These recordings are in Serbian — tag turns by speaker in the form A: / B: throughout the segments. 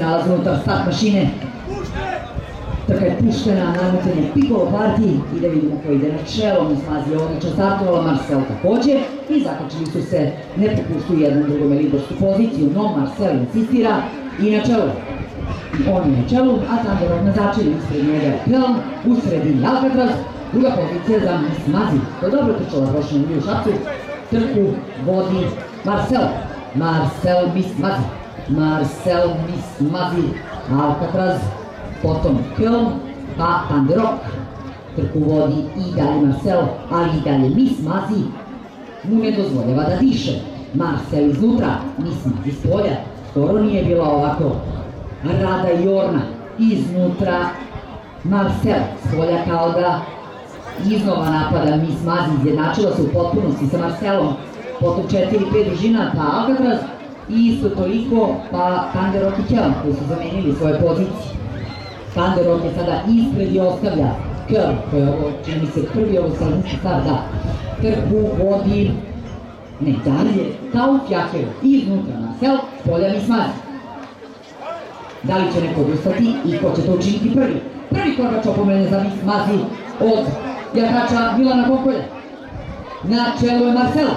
A: nalazi unutar start mašine. Trka je puštena, nametanje Piccolo partiji i da vidimo ko ide na čelo. Mismazi je odlično startovala, Marcel takođe i zakačili su se, ne popuštuju jednom drugome lidersku poziciju, no Marcel insistira i na čelu. On je na čelu, a Thunderog na začelju, ispred njega je Kelm, u sredini Alcatraz, druga pozicija za Mismazi. To je dobro trčala prošle nedelje u Šapcu, trku vodi Marcel. Marcel Mismazi. Marcel Mismazi, Alcatraz, potom Kelm, pa Thunderog. Trku vodi i dalje Marcel, ali i dalje Mismazi mu ne dozvoljava da diše. Marcel iznutra, Mismazi s polja. Skoro nije bila ovako rada i orna. Iznutra Marcel s polja kao da iznova napada Mismazi, izjednačila se u potpunosti sa Marcelom. Potom 4-5 družina, pa Alcatraz i isto toliko, pa Thunderog i Kelm koji su zamenili svoje pozicije. Thunderog je sada ispred i ostavlja Kelm, koji je ovo, čini mi se, prvi ovo sredinski start, da. Trku vodi, ne dalje, Tauf Jakev, iznutra Marcel, s polja Mismazi. Da li će neko odustati i ko će to učiniti prvi? Prvi korač opomene za Mismazi od jahača Milana Pokolja. Na čelu je Marcel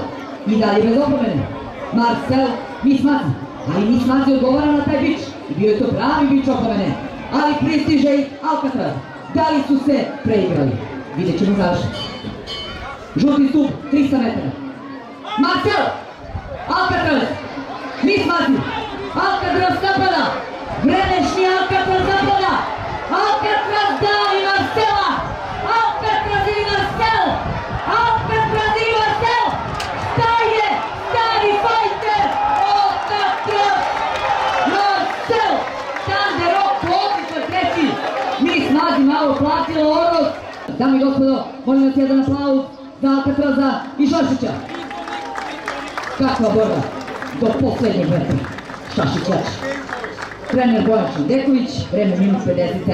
A: i dalje bez opomene. Marcel Mismazi, ali Mismazi odgovara na taj bič i bio je to pravi bič opomene. Ali pristiže i Alcatraz. Da li su se preigrali? Vidjet ćemo završiti. Žuti stup, 300 metara. Marcel! Alcatraz! Mismazi! Alcatraz napada! Vremenšnji Alcatraz napada! Alcatraz da i Marcela! Alcatraz i Marcel! Alcatraz i Marcel! Staje! Stari fajter! Alcatraz! Marcel! Thunderog odlično treći! Mismazi malo platilo Oroz. Dame i gospodo, molim vas jedan aplauz za Alcatraza i Šašića. Kakva borba do poslednjeg metra. Šašić jači. Trener Bojan Šandeković, vreme minut 50.